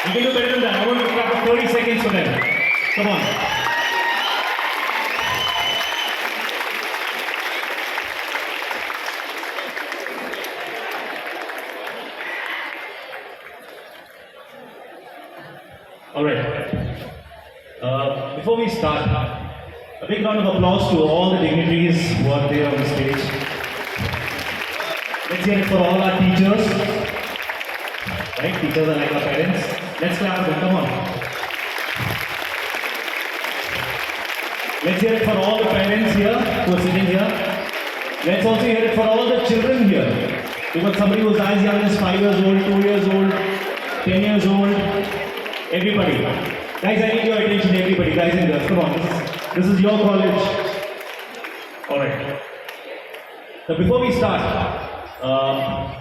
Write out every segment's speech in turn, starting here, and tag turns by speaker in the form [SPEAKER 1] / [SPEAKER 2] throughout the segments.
[SPEAKER 1] You can do better than that. I want to clap for 30 seconds for them. Come on. All right. Before we start, a big round of applause to all the dignitaries who are there on the stage. Let's hear it for all our teachers. Right? Teachers are like our parents. Let's clap for them. Come on. Let's hear it for all the parents here who are sitting here. Let's also hear it for all the children here. Because somebody who's as young as 5 years old, 2 years old, 10 years old, everybody. Guys, I need your attention, everybody. Guys and girls, come on. This is your college. Alright. So before we start, I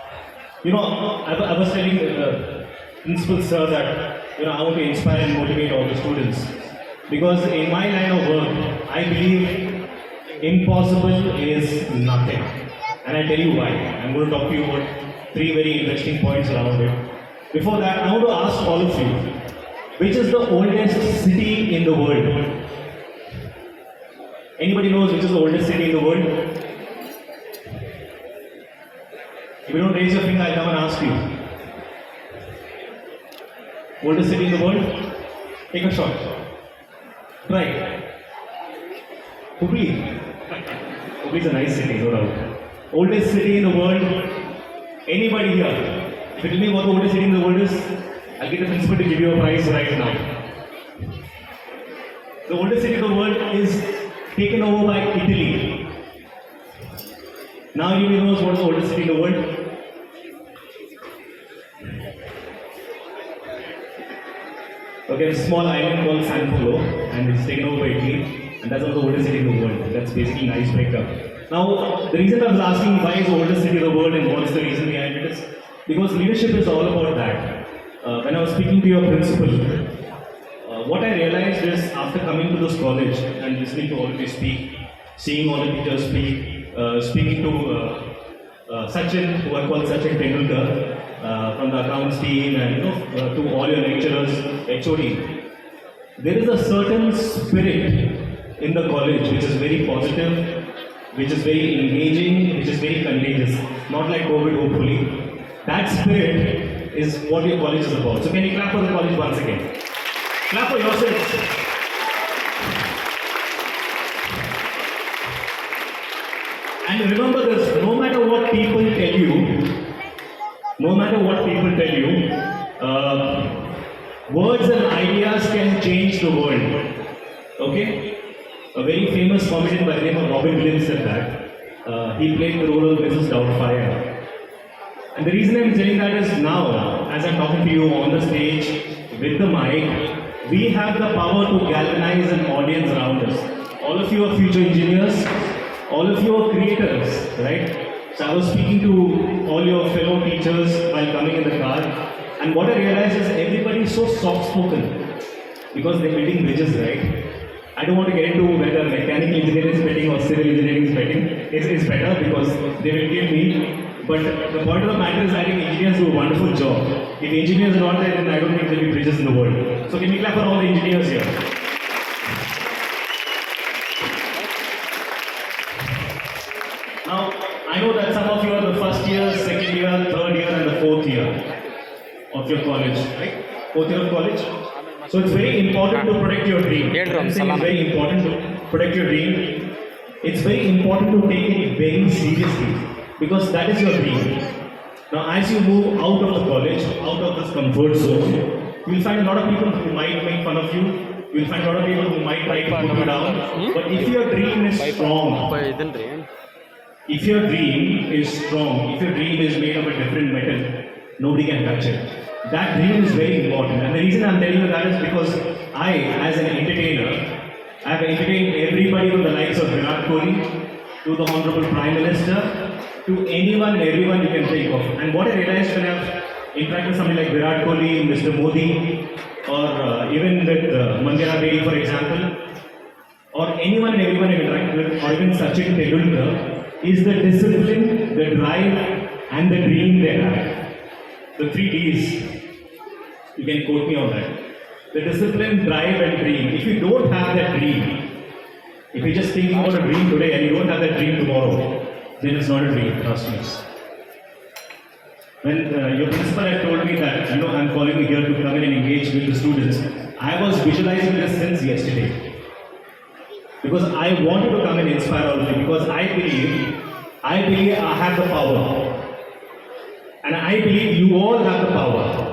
[SPEAKER 1] was telling the principal sir that I want to inspire and motivate all the students. Because in my line of work, I believe impossible is nothing. And I tell you why. I'm going to talk to you about 3 very interesting points around it. Before that, I want to ask all of you, which is the oldest city in the world? Anybody knows which is the oldest city in the world? If you don't raise your finger, I'll come and ask you. Oldest city in the world? Take a shot. Try. Hubbali. Hubbali is a nice city, no doubt. Oldest city in the world? Anybody here? If you tell me what the oldest city in the world is, I'll get the principal to give you a prize right now. The oldest city in the world is taken over by Italy. Now you know what is the oldest city in the world? Okay, a small island called San Polo, and it's taken over by Italy, and that's not the oldest city in the world. That's basically an icebreaker. Now, the reason I was asking why is the oldest city in the world and what is the reason behind it is because leadership is all about that. When I was speaking to your principal, what I realized is after coming to this college and listening to all of you speak, seeing all the teachers speak, speaking to Sachin, who I call Sachin Tendulkar, from the accounts team, and to all your lecturers, HOD, there is a certain spirit in the college which is very positive, which is very engaging, which is very contagious. Not like COVID, hopefully. That spirit is what your college is about. So can you clap for the college once again? Clap for yourselves. And remember this, no matter what people tell you, words and ideas can change the world. Okay? A very famous comedian by the name of Robin Williams said that. He played the role of Mrs. Doubtfire. And the reason I'm saying that is now, as I'm talking to you on the stage with the mic, we have the power to galvanize an audience around us. All of you are future engineers, all of you are creators, right? So I was speaking to all your fellow teachers while coming in the car, and what I realized is everybody is so soft-spoken because they're building bridges, right? I don't want to get into whether mechanical engineering is betting or civil engineering is betting. It's better because they will kill me. But the point of the matter is I think engineers do a wonderful job. If engineers are not there, then I don't think there will be bridges in the world. So can we clap for all the engineers here? Now, I know that some of you are the first year, second year, third year, and the fourth year of your college, right? Fourth year of college. So it's very important to protect your dream. It's very important to protect your dream. It's very important to take it very seriously because that is your dream. Now, as you move out of the college, out of this comfort zone, you'll find a lot of people who might make fun of you. You'll find a lot of people who might try to put you down. But if your dream is strong, if your dream is made of a different metal, nobody can touch it. That dream is very important. And the reason I'm telling you that is because I, as an entertainer, I have entertained everybody from the likes of Virat Kohli to the Honorable Prime Minister to anyone and everyone you can think of. And what I realized when I've interacted with somebody like Virat Kohli, Mr. Modi, or even with Mandira Bedi, for example, or anyone and everyone I've interacted with, or even Sachin Tendulkar, is the discipline, the drive, and the dream they have. The 3 Ds. You can quote me on that. The discipline, drive, and dream. If you don't have that dream, if you're just thinking about a dream today and you don't have that dream tomorrow, then it's not a dream, trust me. When your principal had told me that, I'm calling you here to come in and engage with the students, I was visualizing this since yesterday. Because I wanted to come and inspire all of you, because I believe I have the power. And I believe you all have the power.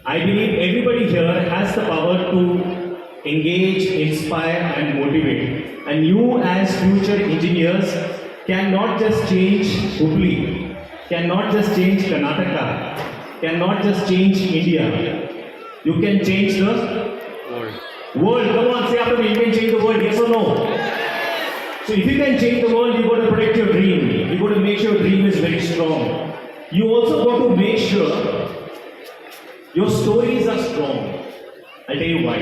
[SPEAKER 1] I believe everybody here has the power to engage, inspire, and motivate. And you, as future engineers, cannot just change Hubbali, cannot just change Karnataka, cannot just change India. You can change the world. Come on, say after me, you can change the world, yes or no? So if you can change the world, you got to protect your dream. You got to make sure your dream is very strong. You also got to make sure your stories are strong. I'll tell you why.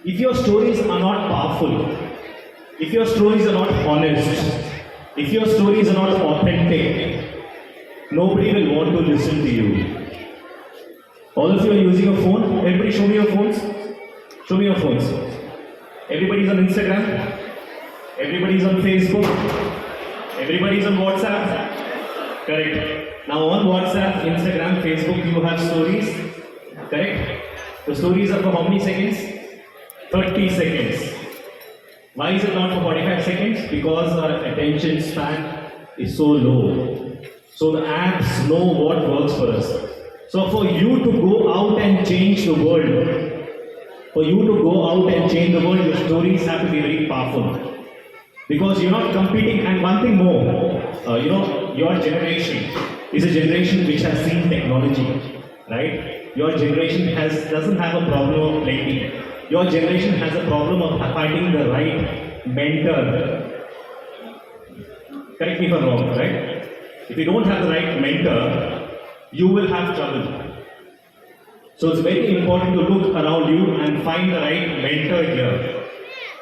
[SPEAKER 1] If your stories are not powerful, if your stories are not honest, if your stories are not authentic, nobody will want to listen to you. All of you are using a phone. Everybody show me your phones. Show me your phones. Everybody's on Instagram. Everybody's on Facebook. Everybody's on WhatsApp. Correct. Now on WhatsApp, Instagram, Facebook, you have stories. Correct? The stories are for how many seconds? 30 seconds. Why is it not for 45 seconds? Because our attention span is so low. So the apps know what works for us. So for you to go out and change the world, your stories have to be very powerful. Because you're not competing, and one thing more, your generation is a generation which has seen technology, right? Your generation doesn't have a problem of plenty. Your generation has a problem of finding the right mentor. Correct me if I'm wrong, right? If you don't have the right mentor, you will have trouble. So it's very important to look around you and find the right mentor here.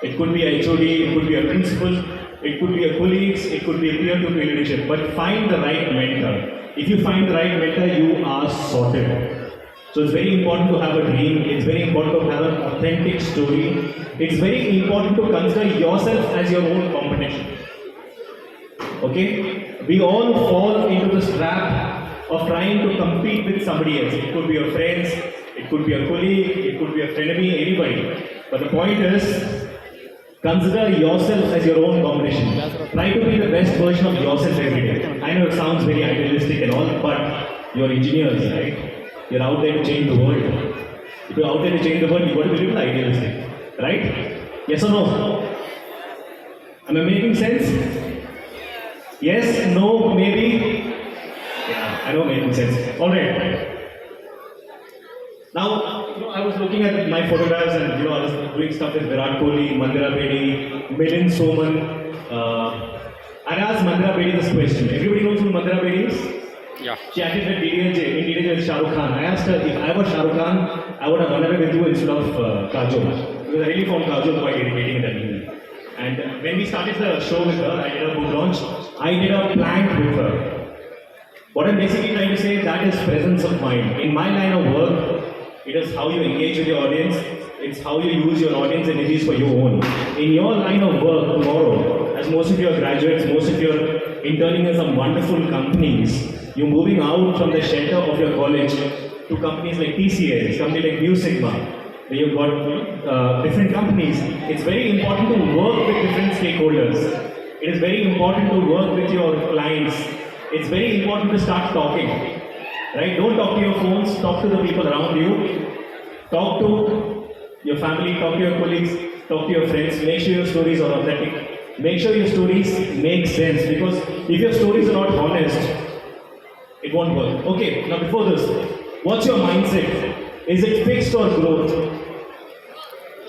[SPEAKER 1] It could be a HOD, it could be a principal, it could be a colleagues, it could be a peer-to-peer leadership, but find the right mentor. If you find the right mentor, you are sorted. So it's very important to have a dream, it's very important to have an authentic story, it's very important to consider yourself as your own competition. Okay? We all fall into this trap of trying to compete with somebody else. It could be your friends, it could be a colleague, it could be a frenemy, anybody. But the point is, consider yourself as your own competition. Try to be the best version of yourself every day. I know it sounds very idealistic and all, but you're engineers, right? You're out there to change the world. If you're out there to change the world, you've got to be a little idealistic. Right? Yes or no? Am I making sense? Yes, no, maybe? Yeah, I know making sense. Alright. Now, I was looking at my photographs and I was doing stuff with Virat Kohli, Mandira Bedi, Milind Soman. I asked Mandira Bedi this question. Everybody knows who Mandira Bedi is?
[SPEAKER 2] Yeah.
[SPEAKER 1] She acted with DDJ with Shah Rukh Khan. I asked her, if I was Shah Rukh Khan, I would have run away with you instead of Kajol. Because I really found Kajol quite irritating that evening. And when we started the show with her, I did a book launch, I did a plank with her. What I'm basically trying to say, that is presence of mind. In my line of work, it is how you engage with your audience, it's how you use your audience energies for your own. In your line of work tomorrow, as most of you are graduates, most of you are interning in some wonderful companies, you're moving out from the shelter of your college to companies like TCS, companies like New Sigma, where you've got different companies. It's very important to work with different stakeholders. It is very important to work with your clients. It's very important to start talking. Right? Don't talk to your phones, talk to the people around you. Talk to your family, talk to your colleagues, talk to your friends. Make sure your stories are authentic. Make sure your stories make sense, because if your stories are not honest, it won't work. Okay, now before this, what's your mindset? Is it fixed or growth?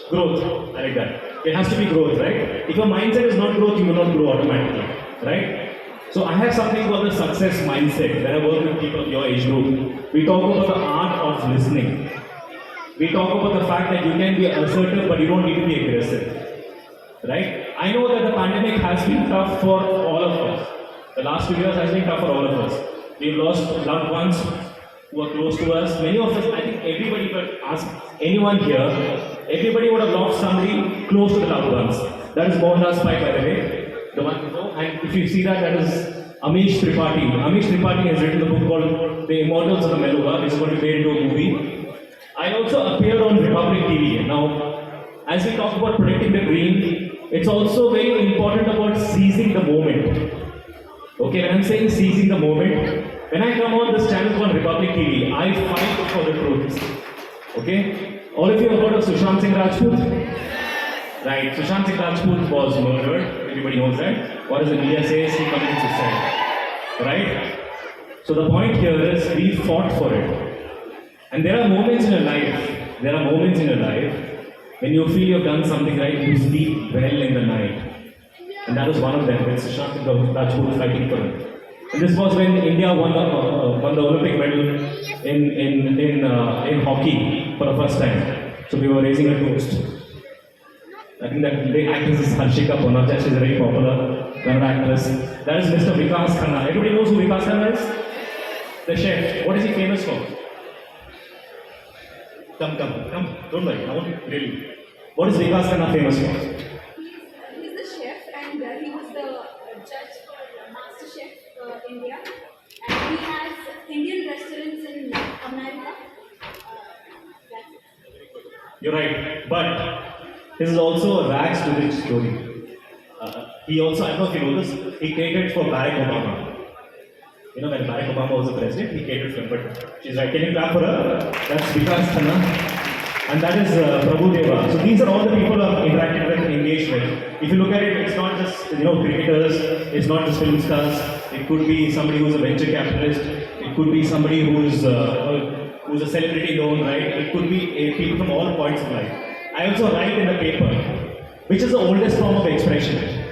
[SPEAKER 1] Growth, I like that. It has to be growth, right? If your mindset is not growth, you will not grow automatically, right? So I have something called the success mindset, where I work with people of your age group. We talk about the art of listening. We talk about the fact that you can be assertive, but you don't need to be aggressive. Right? I know that the pandemic has been tough for all of us. The last 2 years has been tough for all of us. We've lost loved ones. who are close to us. Many of us, I think everybody, but ask anyone here, everybody would have lost somebody close to the loved ones. That is Mohandas Pai, by the way, the one before. And if you see that, that is Amish Tripathi. Amish Tripathi has written a book called The Immortals of the Meluva, which is going to be made into a movie. I also appeared on Republic TV. Now, as we talk about protecting the dream, it's also very important about seizing the moment. Okay, when I'm saying seizing the moment, when I come on this channel called Republic TV, I fight for the truth. Okay? All of you have heard of Sushant Singh Rajput? Right, Sushant Singh Rajput was murdered, everybody knows that. What does the media say? He committed suicide. Right? So the point here is we fought for it. And there are moments in your life, when you feel you've done something right, you sleep well in the night. And that was one of them, when Sushant Singh Rajput was fighting for it. And this was when India won the Olympic medal in hockey for the first time. So we were raising a toast. I think that the actress is Harshika Ponacha. She's a very popular Kannada actress. That is Mr. Vikas Khanna. Everybody knows who Vikas Khanna is? The chef. What is he famous for? Come. Don't worry. I won't really. What is Vikas Khanna famous for?
[SPEAKER 2] He's the chef and he was the judge for Master Chef India. And he has Indian restaurants in America.
[SPEAKER 1] You're right. But this is also a rags to rich story. He also, I don't know if you know this, he catered for Barack Obama. You know, when Barack Obama was the president, he catered for him. But she's right. Can you clap for her? That's Vikas Khanna. And that is Prabhu Deva. So these are all the people I've interacted with and engaged with. If you look at it, it's not just cricketers, it's not just film stars. It could be somebody who's a venture capitalist. It could be somebody who's a celebrity in their own right. It could be people from all points of life. I also write in the paper, which is the oldest form of expression.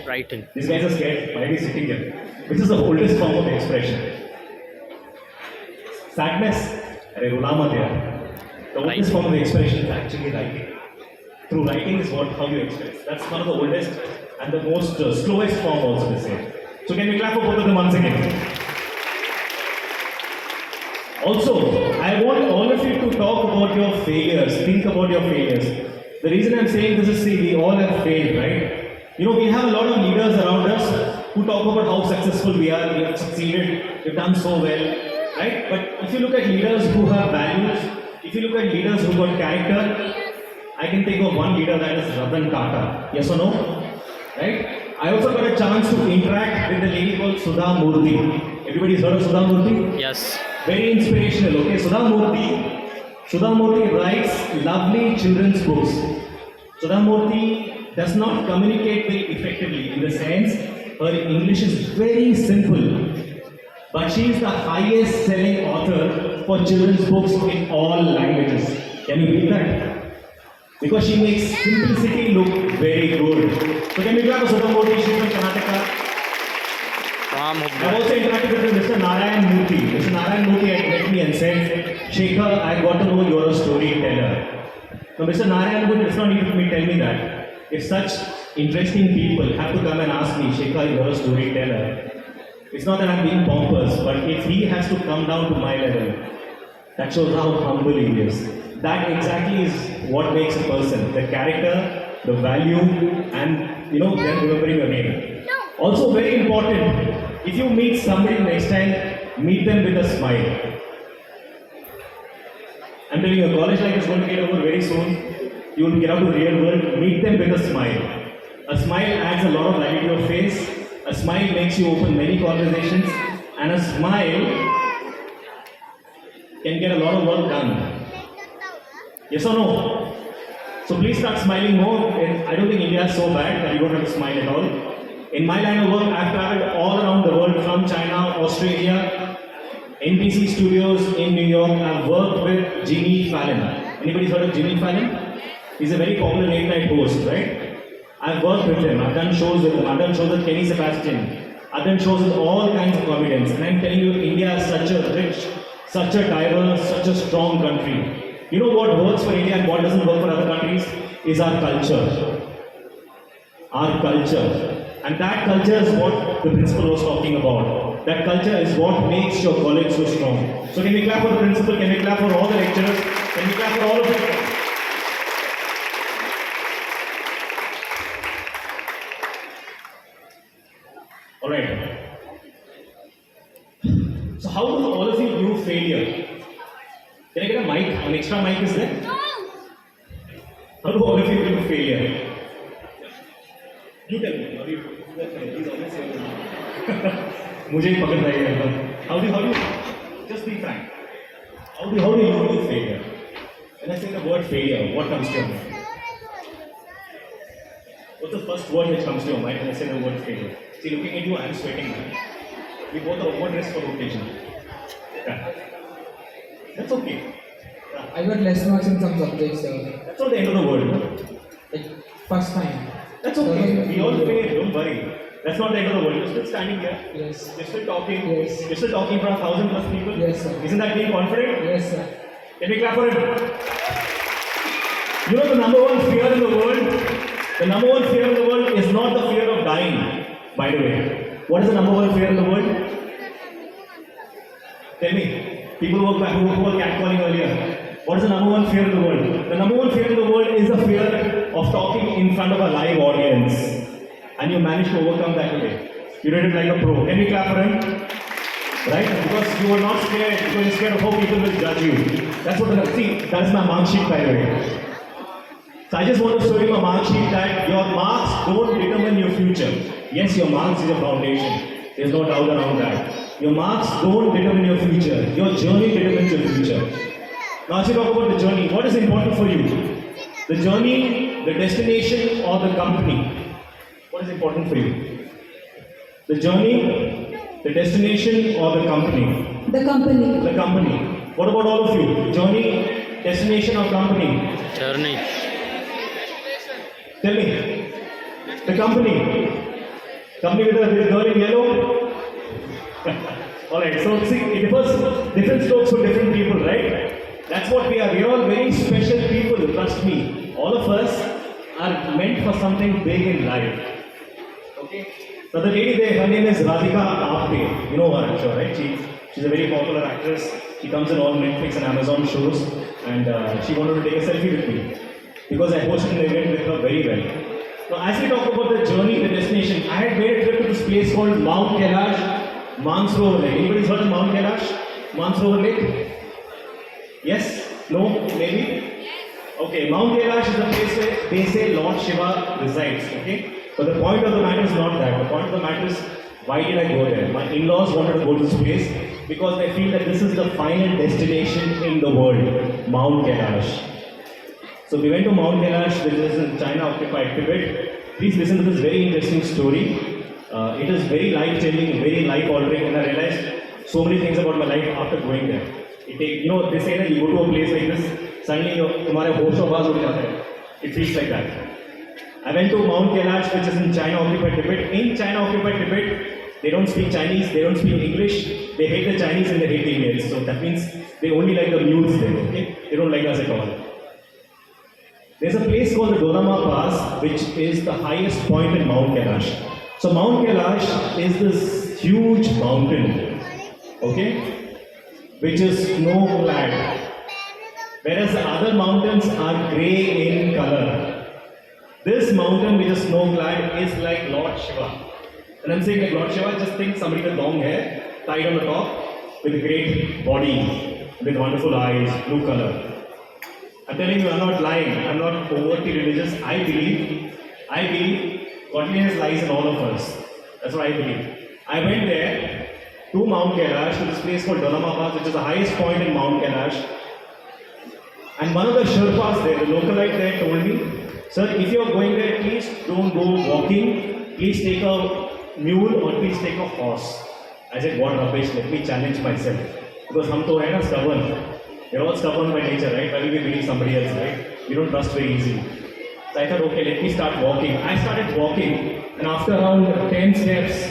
[SPEAKER 3] Writing.
[SPEAKER 1] These guys are scared. Why are we sitting here? Which is the oldest form of expression? Sadness. The oldest form of expression is actually writing. Through writing is how you express. That's one of the oldest and the most slowest form also to say. So can we clap for both of them once again? Also, I want all of you to talk about your failures. Think about your failures. The reason I'm saying this is, we all have failed, right? We have a lot of leaders around us who talk about how successful we are, we have succeeded, we've done so well, right? But if you look at leaders who have values, if you look at leaders who got character, I can think of one leader, that is Ratan Tata. Yes or no? Right? I also got a chance to interact with a lady called Sudha Murthy. Everybody's heard of Sudha Murthy?
[SPEAKER 3] Yes.
[SPEAKER 1] Very inspirational, okay? Sudha Murthy writes lovely children's books. Sudha Murthy does not communicate very effectively in the sense her English is very simple. But she is the highest selling author for children's books in all languages. Can you believe that? Because she makes simplicity look very good. So can we clap for Sudha Murthy? She's from Karnataka. I've also interacted with Mr. Narayan Murthy. Mr. Narayan Murthy had met me and said, Shekhar, I got to know you're a storyteller. Now, Mr. Narayan Murthy does not need to tell me that. If such interesting people have to come and ask me, Shekhar, you're a storyteller, it's not that I'm being pompous, but if he has to come down to my level, that shows how humble he is. That exactly is what makes a person. The character, the value, and then remembering your name. Also very important, if you meet somebody next time, meet them with a smile. I'm telling you, a college life is going to get over very soon. You will get out to the real world, meet them with a smile. A smile adds a lot of light to your face. A smile makes you open many conversations. And a smile can get a lot of work done. Yes or no? So please start smiling more. I don't think India is so bad that you don't have to smile at all. In my line of work, I've traveled all around the world, from China, Australia, NBC studios in New York. I've worked with Jimmy Fallon. Anybody heard of Jimmy Fallon? He's a very popular late night host, right? I've worked with him. I've done shows with him. I've done shows with Kenny Sebastian. I've done shows with all kinds of comedians. And I'm telling you, India is such a rich, such a diverse, such a strong country. You know what works for India and what doesn't work for other countries? Is our culture. Our culture. And that culture is what the principal was talking about. That culture is what makes your college so strong. So can we clap for the principal? Can we clap for all the lecturers? Can we clap for all of you? All right. So how do all of you view failure? Can I get a mic? An extra mic is there? How do all of you view failure? You tell me. How do you? He's always saying. मुझे ही पकड़ रही है. How do you? Just be frank. How do you view failure? When I say the word failure, what comes to your mind? What's the first word which comes to your mind when I say the word failure? See, looking at you, I'm sweating now. We both are overdressed for occasion. Yeah. That's okay. Yeah.
[SPEAKER 3] I got less marks in some subjects.
[SPEAKER 1] That's not the end of the world. No?
[SPEAKER 3] Like first time.
[SPEAKER 1] That's okay. We all fail. Don't worry. That's not the end of the world. You're still standing here.
[SPEAKER 3] Yes.
[SPEAKER 1] You're still talking.
[SPEAKER 3] Yes.
[SPEAKER 1] You're still talking in front of 1,000 plus people.
[SPEAKER 3] Yes, sir.
[SPEAKER 1] Isn't that being confident?
[SPEAKER 3] Yes, sir.
[SPEAKER 1] Can we clap for him? You know the number one fear in the world? The number one fear in the world is not the fear of dying, by the way. What is the number one fear in the world? Tell me. People who were catcalling earlier. What is the number one fear in the world? The number one fear in the world is the fear of talking in front of a live audience. And you managed to overcome that today. You did it like a pro. Can we clap for him? Right? Because you were not scared. You were scared of how people will judge you. That's what see, that is my mark sheet, by the way. So I just want to show you my mark sheet that your marks don't determine your future. Yes, your marks is your foundation. There's no doubt around that. Your marks don't determine your future. Your journey determines your future. Now, as you talk about the journey, what is important for you? The journey, the destination, or the company? What is important for you? The journey, the destination, or the company?
[SPEAKER 2] The company.
[SPEAKER 1] The company. What about all of you? Journey, destination, or company?
[SPEAKER 4] Journey.
[SPEAKER 1] Tell me. The company. Company with a girl in yellow? Alright, so see, it differs, different strokes for different people, right? That's what we are. We are all very special people, trust me. All of us are meant for something big in life. Okay? So the lady there, her name is Radhika Apte. You know her, I'm sure, right? She's a very popular actress. She comes in all Netflix and Amazon shows. And she wanted to take a selfie with me. Because I hosted an event with her very well. Now, as we talk about the journey, the destination, I had made a trip to this place called Mount Kailash, Mansarovar Lake. Anybody's heard of Mount Kailash? Mansarovar Lake? Yes? No? Maybe? Okay, Mount Kailash is the place where they say Lord Shiva resides. Okay? But the point of the matter is not that. The point of the matter is, why did I go there? My in-laws wanted to go to this place because they feel that this is the final destination in the world, Mount Kailash. So we went to Mount Kailash, which is in China-occupied Tibet. Please listen to this very interesting story. It is very life-changing, very life-altering, and I realized so many things about my life after going there. They say that you go to a place like this, suddenly तुम्हारे होश और आवाज उड़ जाता है. It feels like that. I went to Mount Kailash, which is in China-occupied Tibet. In China-occupied Tibet, they don't speak Chinese, they don't speak English. They hate the Chinese and they hate the Indians. So that means they only like the mules there. Okay? They don't like us at all. There's a place called the Dorama Pass, which is the highest point in Mount Kailash. So Mount Kailash is this huge mountain, okay, which is snow-clad, whereas the other mountains are grey in color. This mountain, which is snow-clad, is like Lord Shiva. And I'm saying like Lord Shiva, just think somebody with long hair, tied on the top, with a great body, with wonderful eyes, blue color. I'm telling you, I'm not lying. I'm not overtly religious. I believe godliness lies in all of us. That's what I believe. I went there to Mount Kailash, to this place called Dorama Pass, which is the highest point in Mount Kailash. And one of the Sherpas there, the localite there, told me, sir, if you're going there, please don't go walking. Please take a mule or please take a horse. I said, what rubbish? Let me challenge myself. Because hum to hai na stubborn. You're all stubborn by nature, right? Why will we believe somebody else, right? We don't trust very easily. So I thought, okay, let me start walking. I started walking, and after around 10 steps,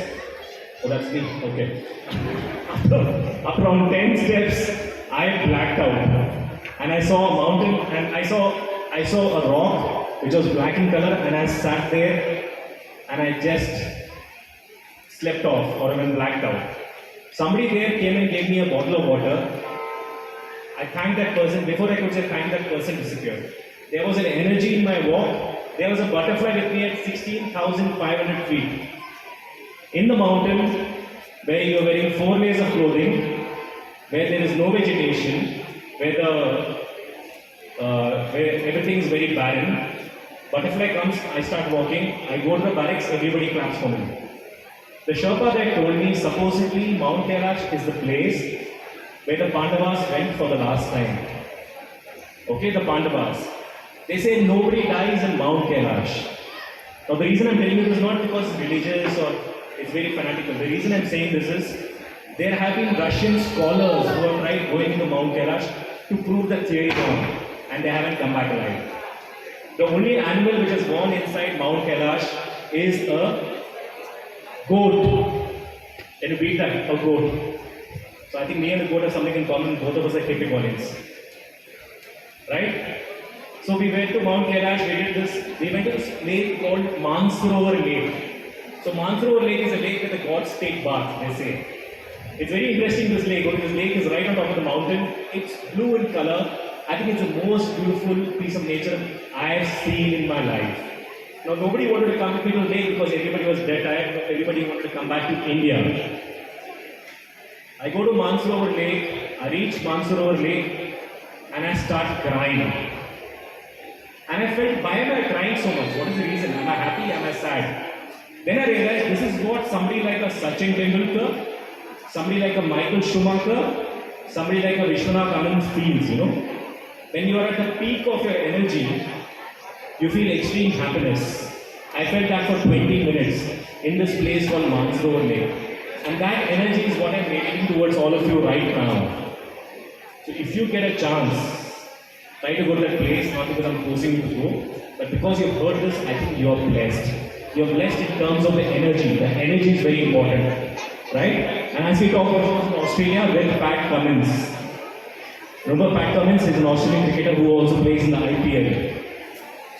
[SPEAKER 1] oh, that's me, okay. After around 10 steps, I blacked out. And I saw a mountain, and I saw a rock, which was black in color, and I sat there, and I just slept off, or even blacked out. Somebody there came and gave me a bottle of water. I thanked that person. Before I could say thank, that person disappeared. There was an energy in my walk. There was a butterfly with me at 16,500 feet. In the mountains, where you are wearing 4 layers of clothing, where there is no vegetation, where everything is very barren, butterfly comes, I start walking, I go to the barracks, everybody claps for me. The Sherpa there told me supposedly Mount Kailash is the place where the Pandavas went for the last time. Okay, the Pandavas. They say nobody dies in Mount Kailash. Now the reason I'm telling you this is not because it's religious or it's very fanatical. The reason I'm saying this is there have been Russian scholars who have tried going to Mount Kailash to prove the theory wrong and they haven't come back alive. The only animal which has gone inside Mount Kailash is a goat. Can you beat that? A goat. So I think me and the goat have something in common. Both of us are Capricornians. Right? So we went to Mount Kailash, we went to this lake called Mansarovar Lake. So Mansarovar Lake is a lake where the gods take bath, they say. It's very interesting, this lake, because this lake is right on top of the mountain. It's blue in color. I think it's the most beautiful piece of nature I have seen in my life. Now nobody wanted to come with me to the lake because everybody was dead tired, everybody wanted to come back to India. I go to Mansarovar Lake, I reach Mansarovar Lake and I start crying. And I felt, why am I crying so much? What is the reason? Am I happy? Am I sad? Then I realized this is what somebody like a Sachin Tendulkar, somebody like a Michael Schumacher, somebody like a Vishwanath Anand feels, When you are at the peak of your energy, you feel extreme happiness. I felt that for 20 minutes in this place called Mansarovar Lake. And that energy is what I'm radiating towards all of you right now. So if you get a chance, try to go to that place, not because I'm forcing you to go, but because you've heard this, I think you're blessed. You're blessed in terms of the energy. The energy is very important. Right? And as we talk about Australia, with Pat Cummins. Remember Pat Cummins is an Australian cricketer who also plays in the IPL.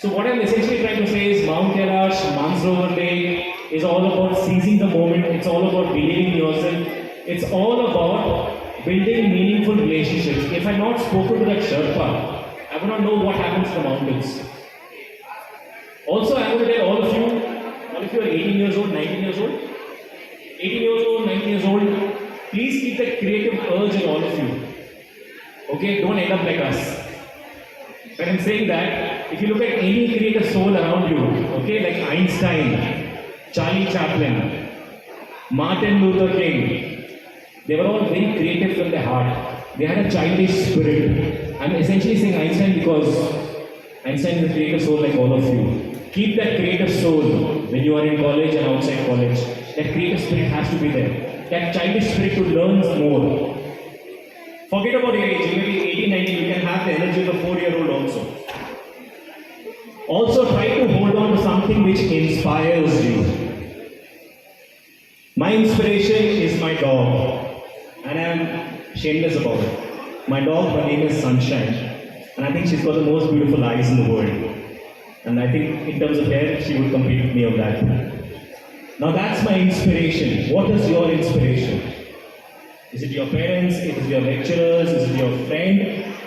[SPEAKER 1] So what I'm essentially trying to say is Mount Kailash, Mansarovar Lake is all about seizing the moment. It's all about believing in yourself. It's all about building meaningful relationships. If I had not spoken to that Sherpa, I would not know what happens in the mountains. Also, I want to tell all of you are 18 years old, 19 years old, 18 years old, 19 years old, please keep that creative urge in all of you. Okay, don't end up like us. When I'm saying that, if you look at any creative soul around you, okay, like Einstein, Charlie Chaplin, Martin Luther King, they were all very creative from their heart. They had a childish spirit. I'm essentially saying Einstein because Einstein is a creative soul like all of you. Keep that creative soul when you are in college and outside college. That creative spirit has to be there. That childish spirit to learn more. Forget about your age. You may be 18, 19. You can have the energy of a 4-year-old also. Also try to hold on to something which inspires you. My inspiration is my dog. And I am shameless about it. My dog, her name is Sunshine. And I think she's got the most beautiful eyes in the world. And I think in terms of hair, she would compete with me on that. Now that's my inspiration. What is your inspiration? Is it your parents? Is it your lecturers? Is it your friend?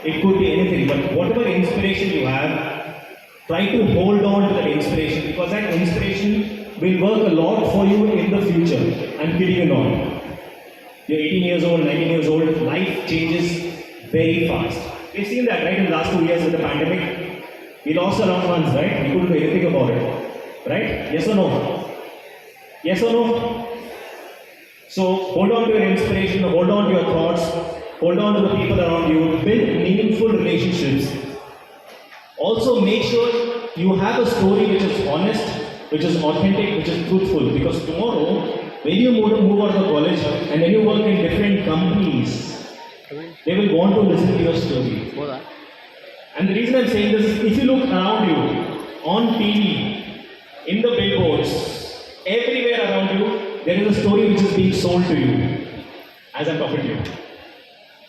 [SPEAKER 1] It could be anything. But whatever inspiration you have, try to hold on to that inspiration because that inspiration will work a lot for you in the future. I'm kidding you not. You're 18 years old, 19 years old, life changes very fast. We've seen that, right, in the last 2 years with the pandemic. We lost our loved ones, right? We couldn't do anything about it. Right? Yes or no? Yes or no? So hold on to your inspiration, hold on to your thoughts, hold on to the people around you, build meaningful relationships. Also make sure you have a story which is honest, which is authentic, which is truthful. Because tomorrow, when you move out of college and when you work in different companies, they will want to listen to your story. And the reason I'm saying this is, if you look around you, on TV, in the billboards, everywhere around you, there is a story which is being sold to you, as I'm talking to you.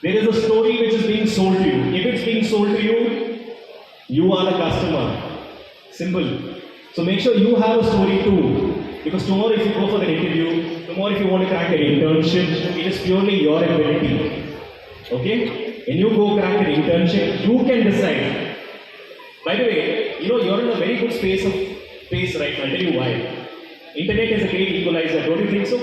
[SPEAKER 1] There is a story which is being sold to you. If it's being sold to you, you are the customer. Simple. So make sure you have a story too. Because tomorrow if you go for the interview, tomorrow if you want to crack an internship, it is purely your ability. Okay? When you go crack an internship, you can decide. By the way, you're in a very good space right now. I'll tell you why. Internet is a great equalizer, don't you think so?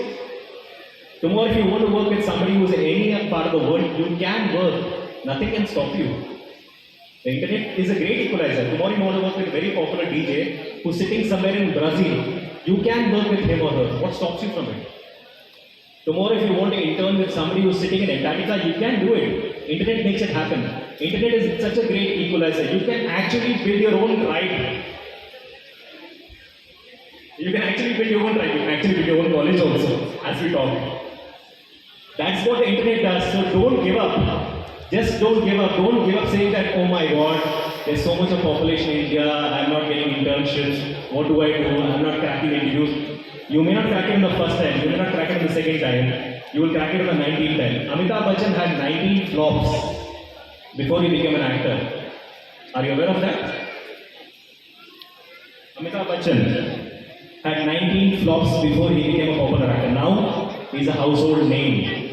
[SPEAKER 1] Tomorrow if you want to work with somebody who's in any part of the world, you can work. Nothing can stop you. The internet is a great equalizer. Tomorrow you want to work with a very popular DJ who's sitting somewhere in Brazil. You can work with him or her. What stops you from it? Tomorrow if you want to intern with somebody who's sitting in Antarctica, you can do it. Internet makes it happen. Internet is such a great equalizer. You can actually build your own tribe. You can actually build your own tribe. You can actually build your own college also, as we talk. That's what the internet does. So don't give up. Just don't give up. Don't give up saying that, oh my God, there's so much of population in India. I'm not getting internships. What do I do? I'm not cracking interviews. You may not crack it in the first time. You may not crack it in the second time. You will crack it in the 19th time. Amitabh Bachchan had 19 flops before he became an actor. Are you aware of that? Amitabh Bachchan had 19 flops before he became a popular actor. Now, he's a household name.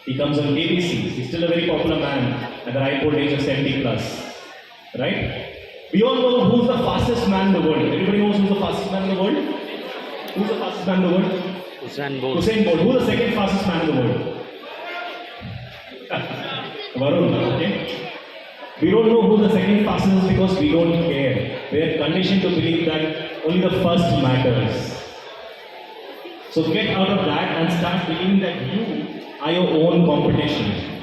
[SPEAKER 1] He comes on KBC. He's still a very popular man at the ripe old age of 70 plus. Right? We all know who's the fastest man in the world. Everybody knows who's the fastest man in the world? Who's the fastest man in the world?
[SPEAKER 4] Usain Bolt.
[SPEAKER 1] Usain Bolt. Who's the second fastest man in the world? Varun. Okay? We don't know who the second fastest is because we don't care. We are conditioned to believe that only the first matters. So get out of that and start believing that you are your own competition.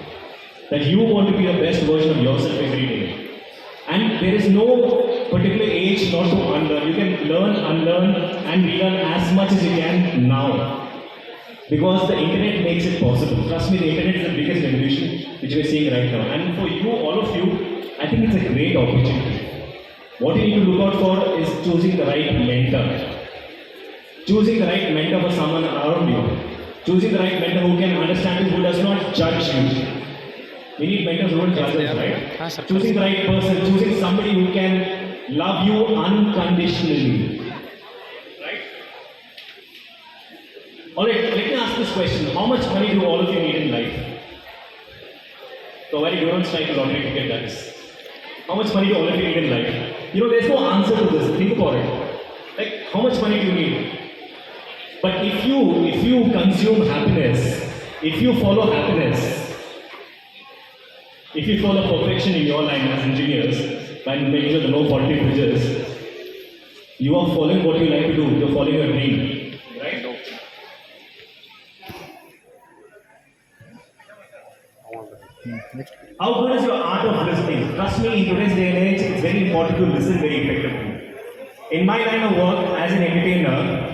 [SPEAKER 1] That you want to be the best version of yourself every day. And there is no particular age not to unlearn. You can learn, unlearn, and relearn as much as you can now. Because the internet makes it possible. Trust me, the internet is the biggest revolution which we are seeing right now. And for you, all of you, I think it's a great opportunity. What you need to look out for is choosing the right mentor. Choosing the right mentor for someone around you. Choosing the right mentor who can understand you, who does not judge you. We need mentors who don't judge us, right? Choosing the right person, choosing somebody who can love you unconditionally. Right? Alright, let me ask this question. How much money do all of you need in life? Provided you don't strike a lottery ticket, that is. How much money do all of you need in life? There's no answer to this. Think about it. Like, how much money do you need? But if you consume happiness, if you follow happiness, if you follow perfection in your line as engineers, by making sure the no faulty bridges, you are following what you like to do. You're following your dream, right? How good is your art of listening? Trust me, in today's day and age, it's very important to listen very effectively. In my line of work as an entertainer,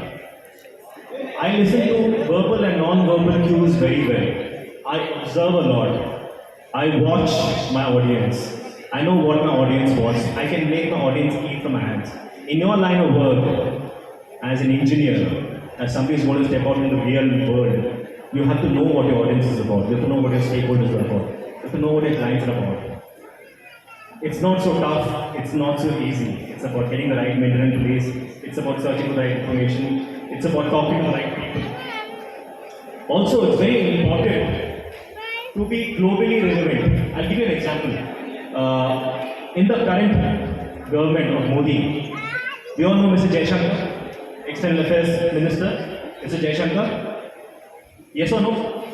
[SPEAKER 1] I listen to verbal and non-verbal cues very well. I observe a lot. I watch my audience. I know what my audience wants. I can make my audience eat from my hands. In your line of work, as an engineer, as somebody who's going to step out in the real world, you have to know what your audience is about. You have to know what your stakeholders are about. You have to know what your clients are about. It's not so tough. It's not so easy. It's about getting the right mentor in place. It's about searching for the right information. It's about talking to the right people. Also, it's very important to be globally relevant. I'll give you an example. In the current government of Modi, we all know Mr. Jaishankar, External Affairs Minister, Mr. Jaishankar. Yes or no?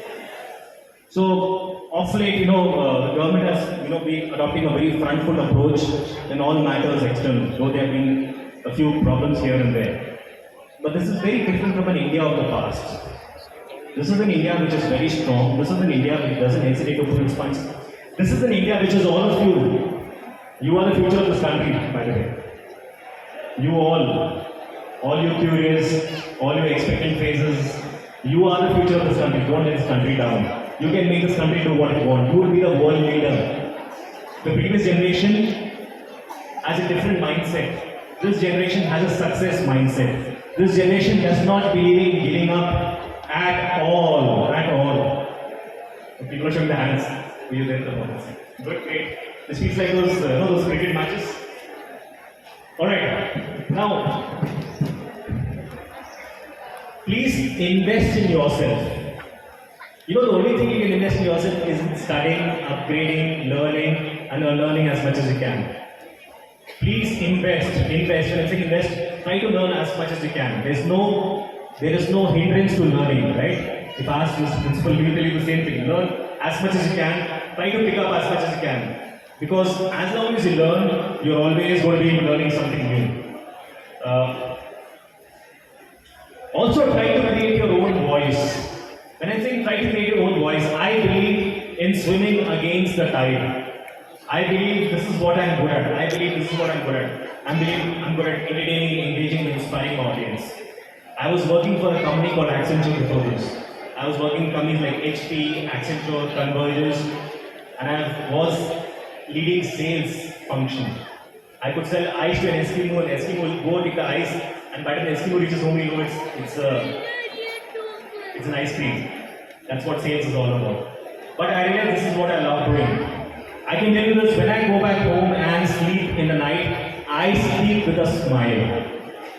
[SPEAKER 1] So, of late, the government has, been adopting a very front-foot approach in all matters external, though there have been a few problems here and there. But this is very different from an India of the past. This is an India which is very strong. This is an India which doesn't hesitate to put its funds. This is an India which is all of you. You are the future of this country, by the way. You all you curious, all you expectant faces, you are the future of this country. Don't let this country down. You can make this country do what you want. You will be the world leader. The previous generation has a different mindset. This generation has a success mindset. This generation does not believe in giving up at all. At all. People are showing their hands. Were you there? Good, great. This feels like those cricket matches. Alright. Now, please invest in yourself. You know, the only thing you can invest in yourself is in studying, upgrading, learning, and learning as much as you can. Please invest. When I say invest, try to learn as much as you can. There is no hindrance to learning, right? If I ask this principal, we will tell you the same thing. Learn as much as you can. Try to pick up as much as you can. Because as long as you learn, you're always going to be learning something new. Also, try to create your own voice. When I say try to create your own voice, I believe in swimming against the tide. I believe this is what I'm good at. I believe this is what I'm good at. I'm good at entertaining, engaging, and inspiring my audience. I was working for a company called Accenture before this. I was working in companies like HP, Accenture, Convergence, and I was leading sales function. I could sell ice to an Eskimo, and Eskimo will go take the ice, and by the time the Eskimo reaches home, you know it's an ice cream. That's what sales is all about. But I realize this is what I love doing. I can tell you this, when I go back home and sleep in the night, I sleep with a smile.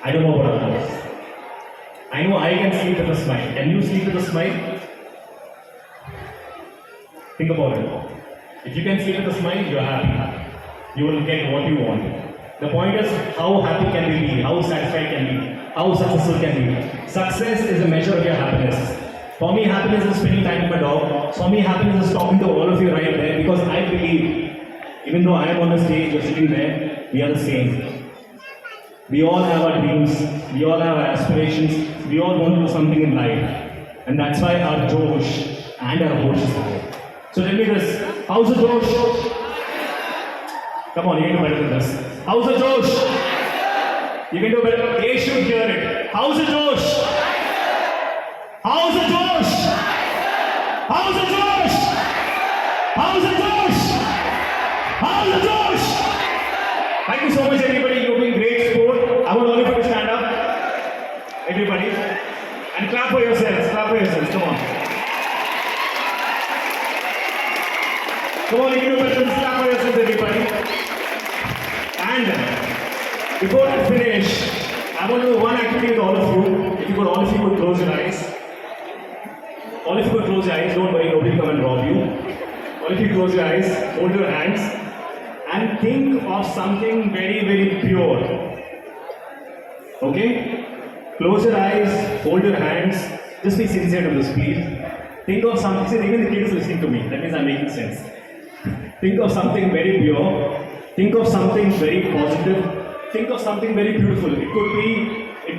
[SPEAKER 1] I don't know about others. I know I can sleep with a smile. Can you sleep with a smile? Think about it. If you can sleep with a smile, you're happy. You will get what you want. The point is, how happy can we be? How satisfied can we be? How successful can we be? Success is a measure of your happiness. For me, happiness is spending time with my dog. For me, happiness is talking to all of you right there because I believe, even though I am on the stage, you're sitting there, we are the same. We all have our dreams, we all have our aspirations, we all want to do something in life. And that's why our Josh and our Hosh is high. So tell me this, how's the Josh? Come on, you can do better than this. How's the Josh? You can do better. They should hear it. How's the Josh? How's the Josh? How's the Josh? How's the Josh? How's the Josh? Thank you so much, everybody. You've been great sport. I want all of you to stand up, everybody, and clap for yourselves. Clap for yourselves. Come on. Come on, you can do better than clap for yourselves, everybody. And before I finish, I want to do one activity with all of you. If you could, all of you could close your eyes. All of you could close your eyes, don't worry, nobody will come and rob you. All of you close your eyes, hold your hands, and think of something very, very pure. Okay? Close your eyes, hold your hands, just be sincere to this, please. Think of something, even the kids listening to me, that means I'm making sense. Think of something very pure, think of something very positive, think of something very beautiful. It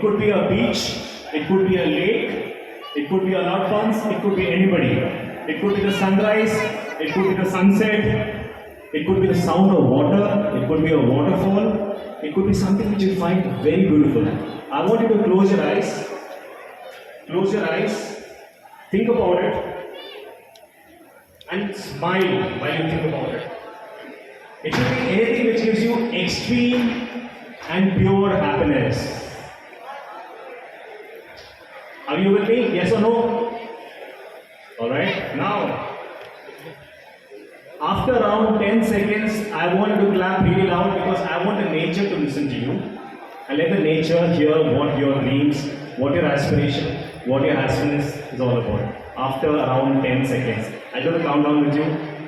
[SPEAKER 1] could be a beach, it could be a lake, it could be a loved ones, it could be anybody. It could be the sunrise, it could be the sunset, it could be the sound of water, it could be a waterfall, it could be something which you find very beautiful. I want you to close your eyes, think about it, and smile while you think about it. It should be anything which gives you extreme and pure happiness. Are you with me? Yes or no? Alright, now, after around 10 seconds, I want you to clap really loud because I want the nature to listen to you. And let the nature hear what your dreams, what your aspiration, what your happiness is all about. After around 10 seconds. I'll do the countdown with you.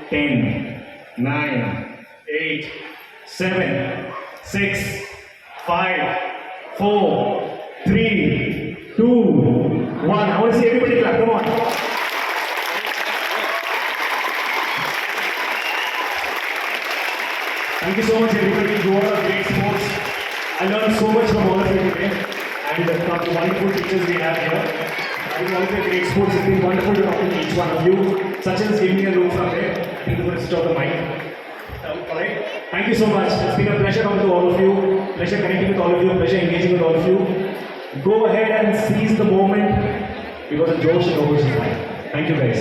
[SPEAKER 1] 10, 9, 8, 7, 6, 5, 4, 3, 2, 1. I want to see everybody clap. Come on. Thank you so much, everybody. You all are great sports. I learned so much from all of you today, and from the wonderful teachers we have here. I think all of you are great sports. It's been wonderful to talk to each one of you. Sachin is giving me a look from there. I think we're going to switch off the mic. Alright. Thank you so much. It's been a pleasure talking to all of you. Pleasure connecting with all of you. Pleasure engaging with all of you. Go ahead and seize the moment because the Josh and Hosh is fine. Thank you guys.